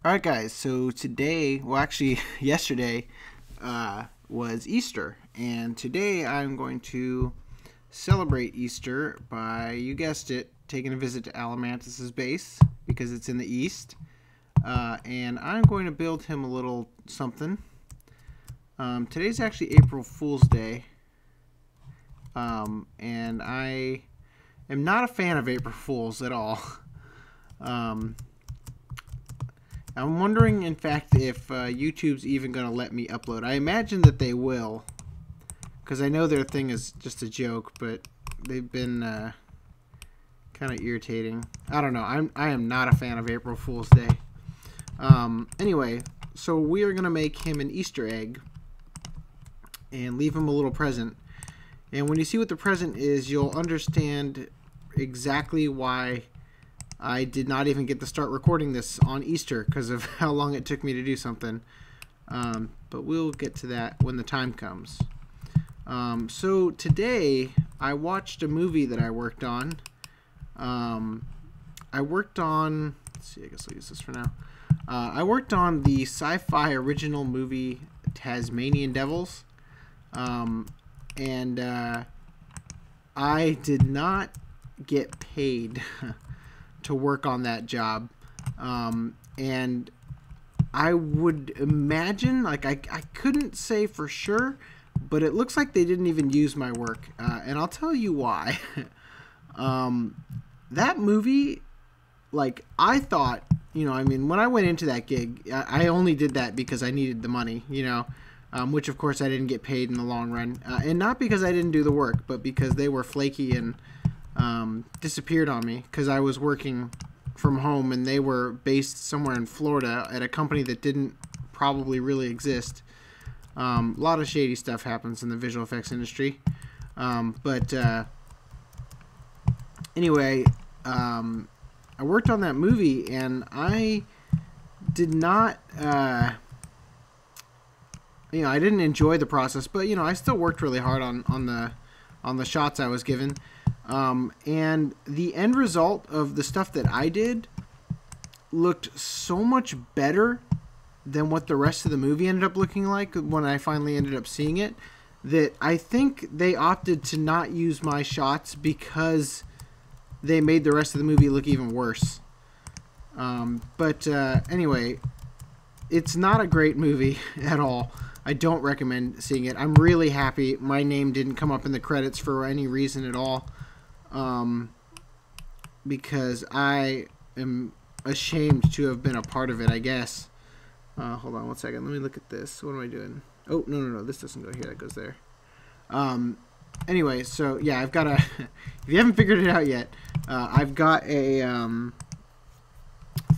Alright guys, so today, well actually yesterday, was Easter. And today I'm going to celebrate Easter by, you guessed it, taking a visit to Alamantus' base, because it's in the east. And I'm going to build him a little something. Today's actually April Fool's Day. And I am not a fan of April Fools at all. I'm wondering, in fact, if YouTube's even going to let me upload. I imagine that they will, because I know their thing is just a joke, but they've been kind of irritating. I don't know. I am not a fan of April Fool's Day. Anyway, so we are going to make him an Easter egg and leave him a little present. And when you see what the present is, you'll understand exactly why I did not even get to start recording this on Easter because of how long it took me to do something. But we'll get to that when the time comes. So today I watched a movie that I worked on. Let's see, I guess I'll use this for now. I worked on the sci-fi original movie Tasmanian Devils. And I did not get paid to work on that job, and I would imagine, like, I couldn't say for sure, but it looks like they didn't even use my work, and I'll tell you why. That movie, like, I thought, I mean, when I went into that gig, I only did that because I needed the money, which of course I didn't get paid in the long run, and not because I didn't do the work, but because they were flaky and disappeared on me because I was working from home and they were based somewhere in Florida at a company that didn't probably really exist. A lot of shady stuff happens in the visual effects industry. Anyway, I worked on that movie and I did not, I didn't enjoy the process, but I still worked really hard on the shots I was given. And the end result of the stuff that I did looked so much better than what the rest of the movie ended up looking like when I finally ended up seeing it, that I think they opted to not use my shots because they made the rest of the movie look even worse. Anyway, it's not a great movie at all. I don't recommend seeing it. I'm really happy my name didn't come up in the credits for any reason at all. Because I am ashamed to have been a part of it, I guess. Hold on one second. Let me look at this. What am I doing? Oh, no. This doesn't go here. That goes there. Anyway, so, yeah, I've got a... if you haven't figured it out yet, I've got a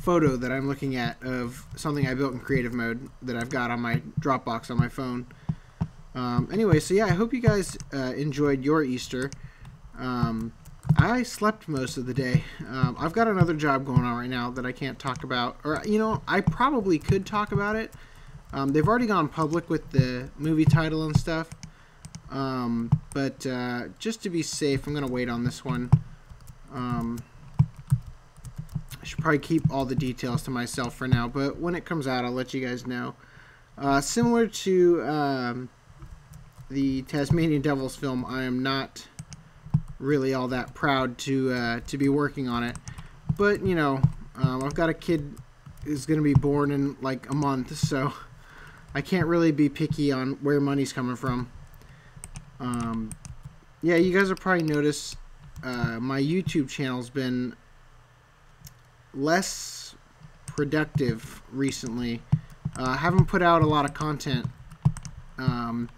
photo that I'm looking at of something I built in creative mode that I've got on my Dropbox on my phone. Anyway, so, yeah, I hope you guys enjoyed your Easter. I slept most of the day. I've got another job going on right now that I can't talk about. Or, I probably could talk about it. They've already gone public with the movie title and stuff. Just to be safe, I'm going to wait on this one. I should probably keep all the details to myself for now. But when it comes out, I'll let you guys know. Similar to the Tasmanian Devils film, I am not really all that proud to be working on it, but I've got a kid who's gonna be born in like a month, so I can't really be picky on where money's coming from. Yeah, you guys will probably notice my YouTube channel's been less productive recently. I haven't put out a lot of content, and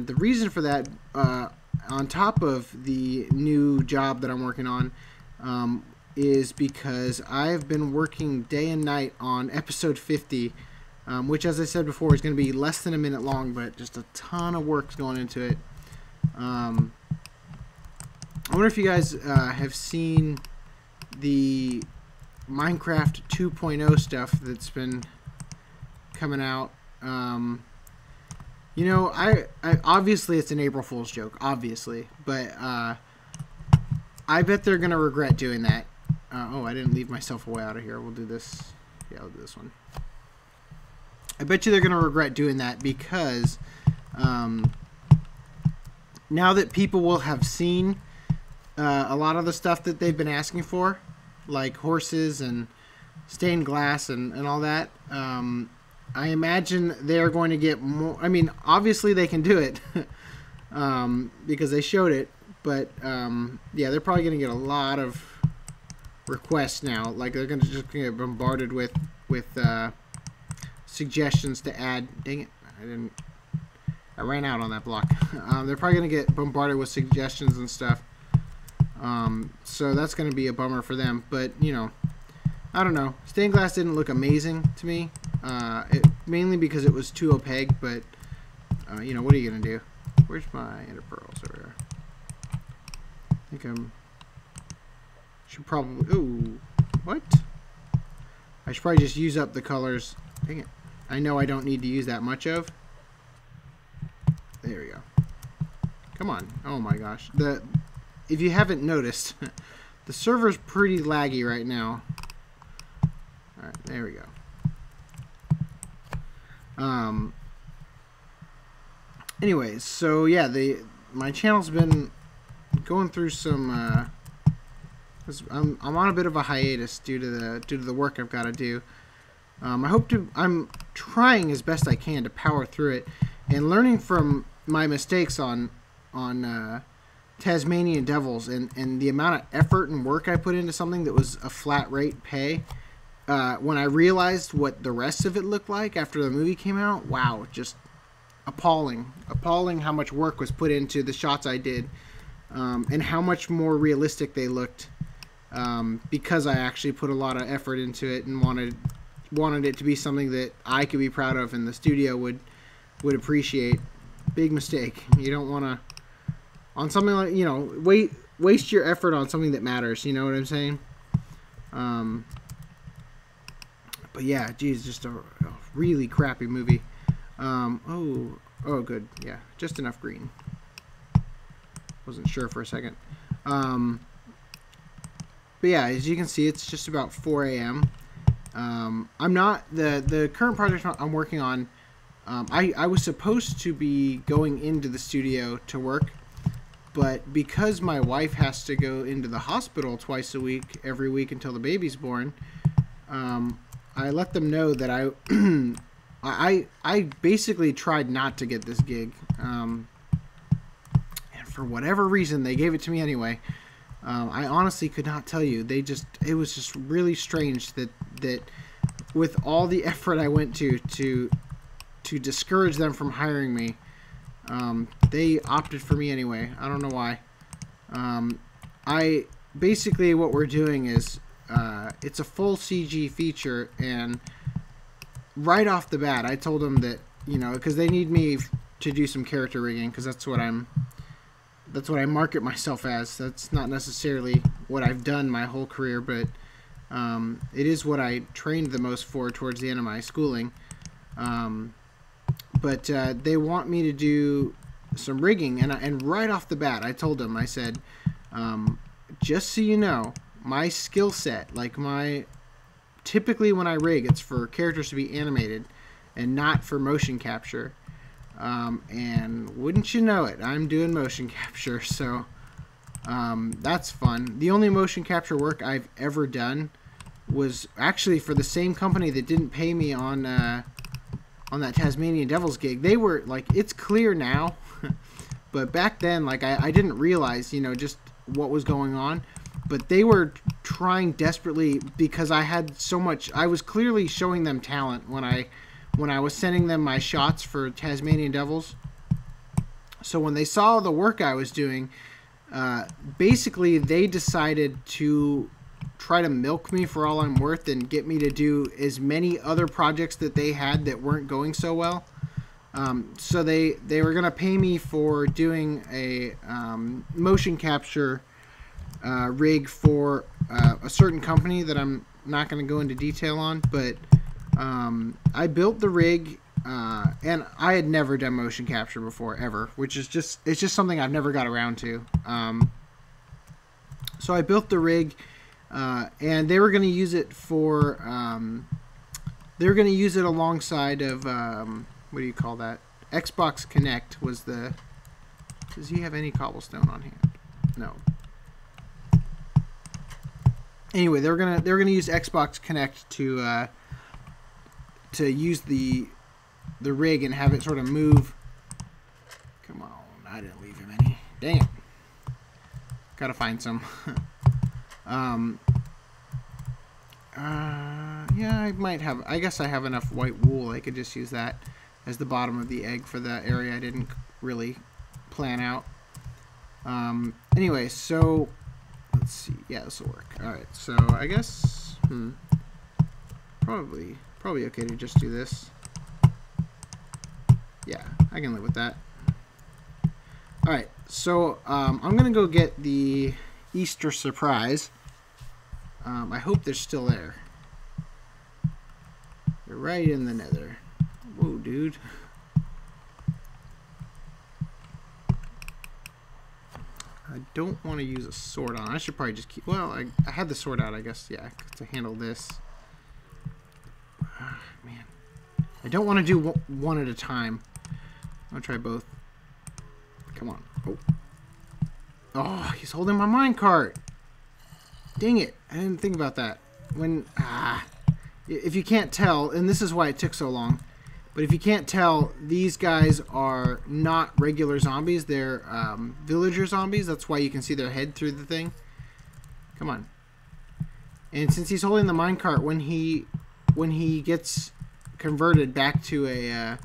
the reason for that, on top of the new job that I'm working on, is because I've been working day and night on episode 50, which, as I said before, is going to be less than a minute long, but just a ton of work's going into it. I wonder if you guys have seen the Minecraft 2.0 stuff that's been coming out. I obviously it's an April Fool's joke, obviously, but I bet they're gonna regret doing that. Oh, I didn't leave myself a way out of here. We'll do this Yeah, I'll do this one. I bet you they're going to regret doing that because now that people will have seen a lot of the stuff that they've been asking for, like horses and stained glass and all that, I imagine they're going to get more. I mean, obviously they can do it because they showed it, but yeah, they're probably going to get a lot of requests now. Like they're just going to get bombarded with suggestions to add. Dang it, I ran out on that block. They're probably going to get bombarded with suggestions and stuff. So that's going to be a bummer for them. But, you know, I don't know. Stained glass didn't look amazing to me. Mainly because it was too opaque. But, you know, what are you going to do? Where's my ender pearls over here? I think should probably... Ooh. What? I should probably just use up the colors. Dang it. I know I don't need to use that much of. There we go. Come on. Oh my gosh. If you haven't noticed, the server's pretty laggy right now. Alright, there we go. Anyways, so yeah, my channel's been going through some I'm on a bit of a hiatus due to the work I've got to do. I'm trying as best I can to power through it and learning from my mistakes on Tasmanian Devils and the amount of effort and work I put into something that was a flat rate pay. When I realized what the rest of it looked like after the movie came out, wow, just appalling how much work was put into the shots I did, and how much more realistic they looked, because I actually put a lot of effort into it and wanted it to be something that I could be proud of and the studio would appreciate. Big mistake. You don't want to, on something like, you know, waste your effort on something that matters. You know what I'm saying? But yeah, geez, just a really crappy movie. Oh, good. Yeah, just enough green. Wasn't sure for a second. But yeah, as you can see, it's just about 4 a.m. I'm not the current project I'm working on. I was supposed to be going into the studio to work, but because my wife has to go into the hospital twice a week, every week until the baby's born, I let them know that I basically tried not to get this gig, and for whatever reason they gave it to me anyway. I honestly could not tell you. It was just really strange that with all the effort I went to discourage them from hiring me, they opted for me anyway. I don't know why. Basically what we're doing is it's a full CG feature, and right off the bat I told them that, you know, because they need me to do some character rigging, because that's what I market myself as. That's not necessarily what I've done my whole career, but it is what I trained the most for towards the end of my schooling. But they want me to do some rigging, and right off the bat I told them, I said, just so you know, my skill set, typically when I rig, it's for characters to be animated and not for motion capture. And wouldn't you know it, I'm doing motion capture, so that's fun. The only motion capture work I've ever done was actually for the same company that didn't pay me on that Tasmanian Devils gig. They were like, it's clear now, but back then, like, I didn't realize, you know, just what was going on. But they were trying desperately, because I had so much. I was clearly showing them talent when I was sending them my shots for Tasmanian Devils. So when they saw the work I was doing, basically they decided to try to milk me for all I'm worth and get me to do as many other projects that they had that weren't going so well. So they were going to pay me for doing a motion capture rig for a certain company that I'm not going to go into detail on, but I built the rig, and I had never done motion capture before, ever, which is it's just something I've never got around to. So I built the rig, and they were going to use it for they're going to use it alongside of, what do you call that? Xbox Connect was the... Does he have any cobblestone on hand? No. Anyway, they're gonna use Xbox Connect to use the rig and have it sort of move. Come on, I didn't leave him any. Dang it. Gotta find some. Yeah, I might have. I guess I have enough white wool. I could just use that as the bottom of the egg for the area I didn't really plan out. Anyway, so let's see. Yeah, this will work. All right. So I guess probably okay to just do this. Yeah, I can live with that. All right. So I'm gonna go get the Easter surprise. I hope they're still there. They're right in the nether. Whoa, dude. I don't want to use a sword on. I should probably just keep... Well, I had the sword out, I guess. Yeah, to handle this. Man. I don't want to do one at a time. I'm going to try both. Come on. Oh, he's holding my minecart. Dang it. I didn't think about that. If you can't tell, and this is why it took so long, but if you can't tell, these guys are not regular zombies. They're villager zombies. That's why you can see their head through the thing. Come on. And since he's holding the minecart, when he gets converted back to a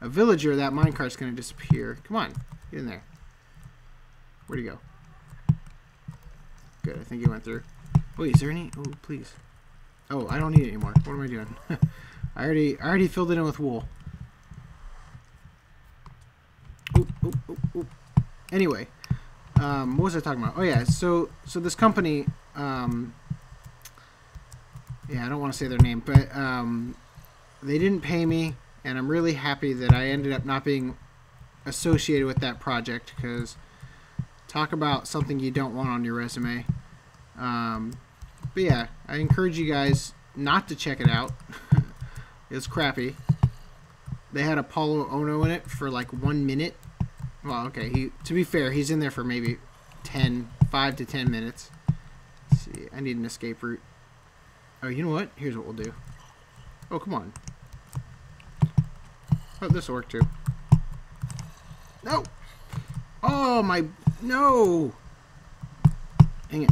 villager, that minecart's going to disappear. Come on. Get in there. Where'd he go? Good. I think he went through. Wait, is there any? Oh, please. Oh, I don't need it anymore. What am I doing? I already filled it in with wool. Oop. Anyway, what was I talking about? Oh yeah, so this company, yeah, I don't want to say their name, but they didn't pay me, and I'm really happy that I ended up not being associated with that project, because talk about something you don't want on your resume. But yeah, I encourage you guys not to check it out. It's crappy. They had Apollo Ono in it for like 1 minute. Well, okay, to be fair, he's in there for maybe 5 to 10 minutes. Let's see, I need an escape route. Oh, you know what? Here's what we'll do. Oh, come on. Oh, this will work too. No! Oh, no! Dang it.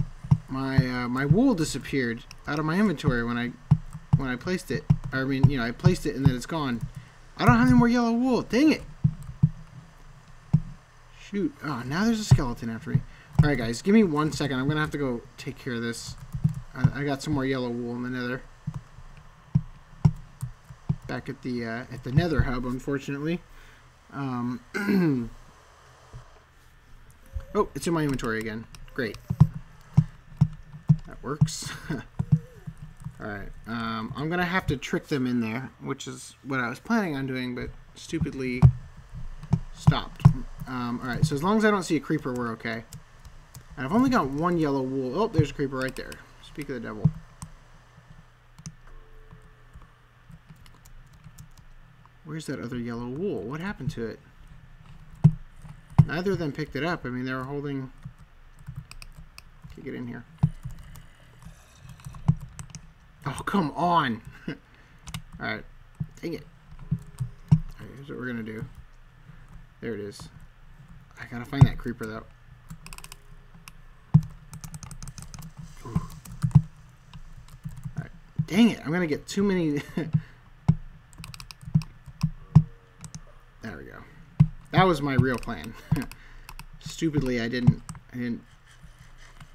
My wool disappeared out of my inventory when I placed it. I mean, you know, I placed it and then it's gone. I don't have any more yellow wool. Dang it. Shoot. Oh, now there's a skeleton after me. Alright, guys. Give me 1 second. I'm going to have to go take care of this. I got some more yellow wool in the nether. Back at the nether hub, unfortunately. Oh, it's in my inventory again. Great. That works. Alright, I'm going to have to trick them in there, which is what I was planning on doing, but stupidly stopped. Alright, so as long as I don't see a creeper, we're okay. And I've only got 1 yellow wool. Oh, there's a creeper right there. Speak of the devil. Where's that other yellow wool? What happened to it? Neither of them picked it up. I mean, they were holding... Can't get in here. Oh, come on! Alright. Dang it. Alright, here's what we're gonna do. There it is. I gotta find that creeper, though. Alright. Dang it! I'm gonna get too many... There we go. That was my real plan. Stupidly, I didn't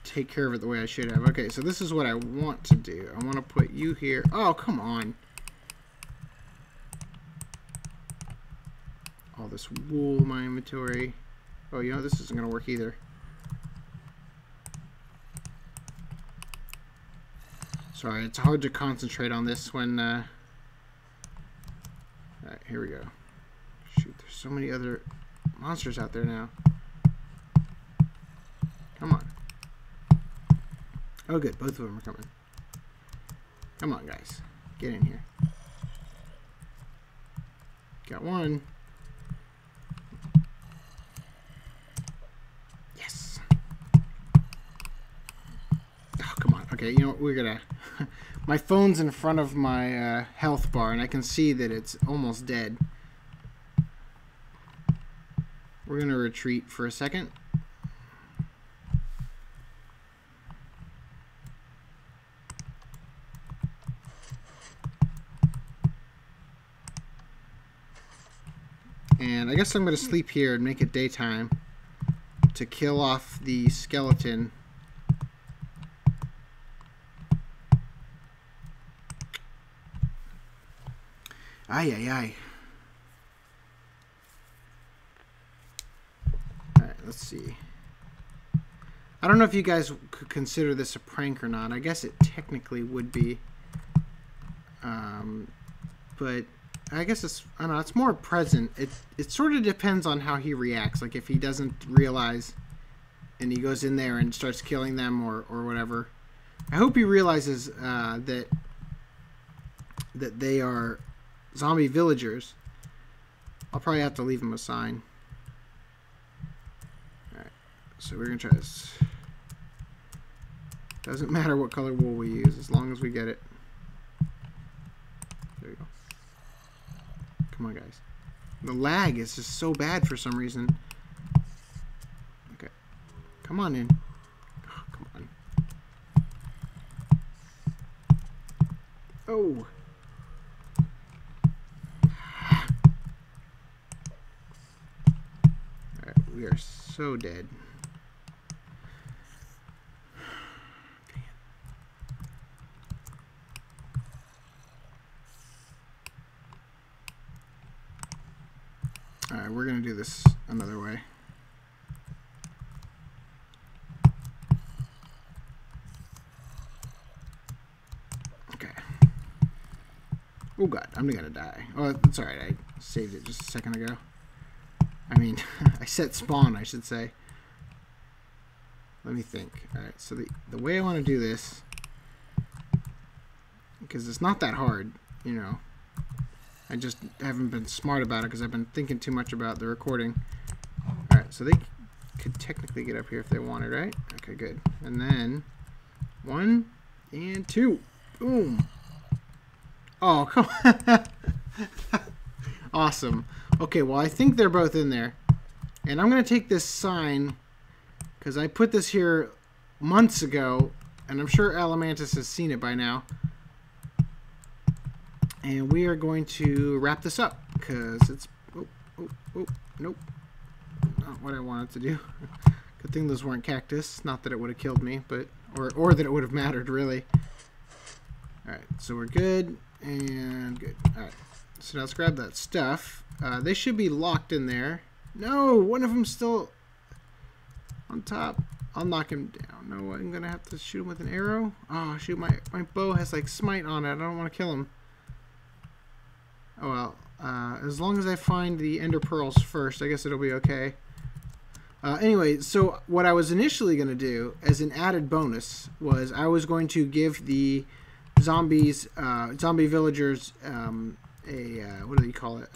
take care of it the way I should have. Okay, so this is what I want to do. I want to put you here. Oh, come on. All this wool in my inventory. Oh, you know, this isn't going to work either. Sorry, it's hard to concentrate on this when... Alright, here we go. Shoot, there's so many other monsters out there now. Come on. Oh, good. Both of them are coming. Come on, guys. Get in here. Got one. Yes. Oh, come on. Okay, you know what? We're gonna... My phone's in front of my health bar, and I can see that it's almost dead. We're gonna retreat for a second. And I guess I'm going to sleep here and make it daytime to kill off the skeleton. Ay, ay, ay. Alright, let's see. I don't know if you guys could consider this a prank or not. I guess it technically would be. But I guess it's, I don't know, it's more present. It sort of depends on how he reacts. Like if he doesn't realize and he goes in there and starts killing them or whatever. I hope he realizes that they are zombie villagers. I'll probably have to leave him a sign. Alright, so we're going to try this. Doesn't matter what color wool we use as long as we get it. There you go. Come on, guys. The lag is just so bad for some reason. Okay. Come on in. Oh, come on. Oh. Alright, we are so dead. Alright, we're going to do this another way. Okay. Oh god, I'm going to die. Oh, it's alright, I saved it just a second ago. I mean, I set spawn, I should say. Let me think. Alright, so the way I want to do this, because it's not that hard, you know. I just haven't been smart about it because I've been thinking too much about the recording. Alright, so they could technically get up here if they wanted, right? Okay, good. And then 1 and 2. Boom. Oh, come on. Awesome. Okay, well, I think they're both in there. And I'm going to take this sign because I put this here months ago, and I'm sure Alamantus has seen it by now. And we are going to wrap this up because it's nope, not what I wanted to do. Good thing those weren't cactus. Not that it would have killed me, but or that it would have mattered really. All right, so we're good and good. All right, so now let's grab that stuff. They should be locked in there. No, one of them's still on top. I'll knock him down. No, I'm gonna have to shoot him with an arrow. Oh shoot, my bow has like smite on it. I don't want to kill him. Oh well, as long as I find the ender pearls first, I guess it'll be okay. Anyway, so what I was initially going to do as an added bonus was I was going to give the zombies, zombie villagers, what do you call it?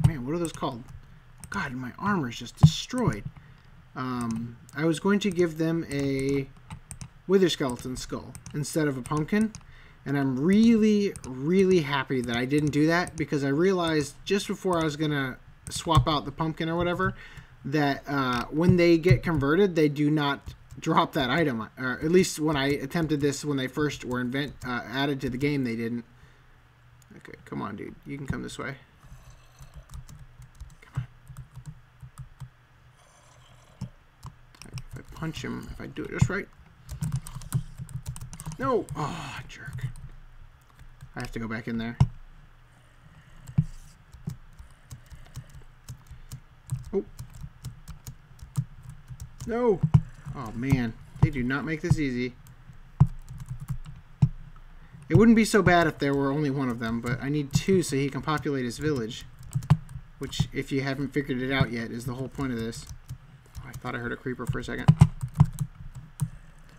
Man, what are those called? God, my armor's just destroyed. I was going to give them a wither skeleton skull instead of a pumpkin. And I'm really, really happy that I didn't do that because I realized just before I was going to swap out the pumpkin or whatever that when they get converted, they do not drop that item. Or at least when I attempted this when they first were added to the game, they didn't. Okay, come on, dude. You can come this way. Come on. If I punch him, if I do it just right. No! Oh, jerk. I have to go back in there. Oh. No! Oh, man. They do not make this easy. It wouldn't be so bad if there were only one of them, but I need 2 so he can populate his village. Which, if you haven't figured it out yet, is the whole point of this. Oh, I thought I heard a creeper for a second.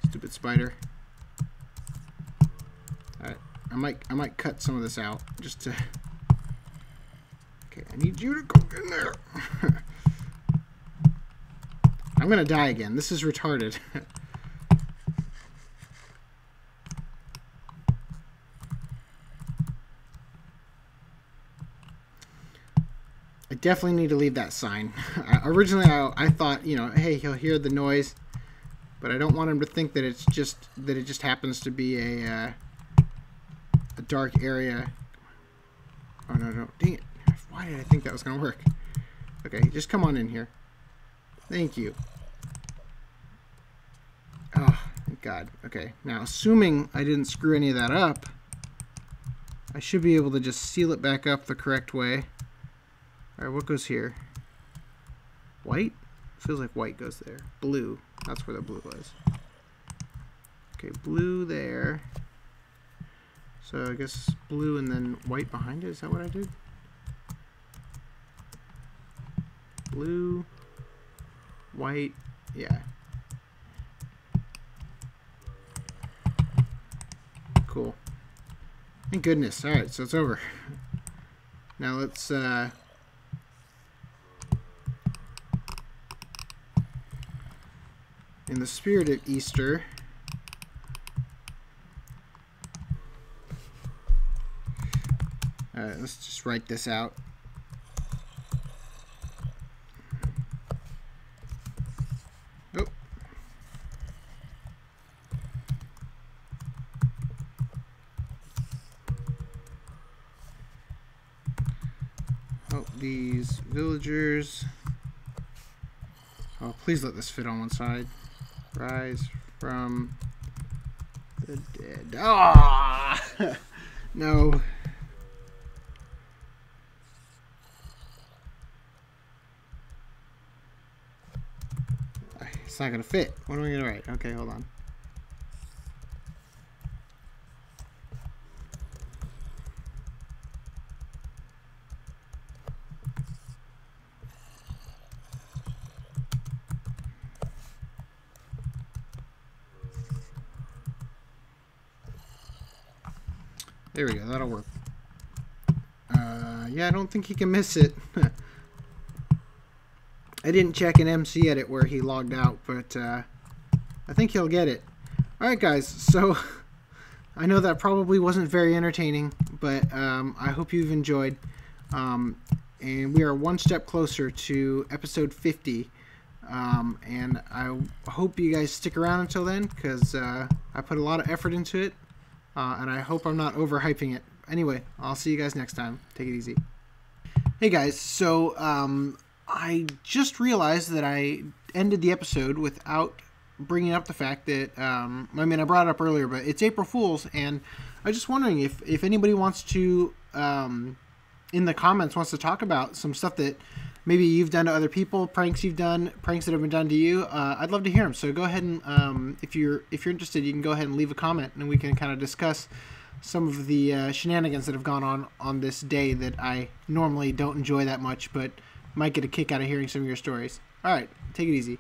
Stupid spider. Alright. I might cut some of this out just to. Okay, I need you to go in there. I'm gonna die again. This is retarded. I definitely need to leave that sign. Originally, I thought, you know, hey, he'll hear the noise, but I don't want him to think that it just happens to be a dark area. Oh no, dang it! Why did I think that was gonna work? Okay, just come on in here. Thank you. Oh, thank God. Okay, now assuming I didn't screw any of that up, I should be able to just seal it back up the correct way. Alright, what goes here? White? Feels like white goes there. Blue. That's where the blue was. Okay, blue there. So I guess blue and then white behind it. Is that what I did? Blue, white, yeah. Cool. Thank goodness. Alright, so it's over. Now let's in the spirit of Easter, let's just write this out. Oh. Help these villagers. Oh, please let this fit on one side. Rise from the dead. Ah! No. It's not gonna fit. What am I gonna write? Okay, hold on. There we go, that'll work. Yeah, I don't think he can miss it. I didn't check an MC edit where he logged out, but I think he'll get it. Alright guys, so I know that probably wasn't very entertaining, but I hope you've enjoyed. And we are one step closer to episode 50. And I hope you guys stick around until then, because I put a lot of effort into it. And I hope I'm not overhyping it. Anyway, I'll see you guys next time. Take it easy. Hey guys, so I just realized that I ended the episode without bringing up the fact that, I mean, I brought it up earlier, but it's April Fool's, and I was just wondering if anybody wants to, in the comments, wants to talk about some stuff that maybe you've done to other people, pranks you've done, pranks that have been done to you. I'd love to hear them. So go ahead and, if you're interested, you can go ahead and leave a comment, and we can kind of discuss some of the shenanigans that have gone on this day that I normally don't enjoy that much, but might get a kick out of hearing some of your stories. All right, take it easy.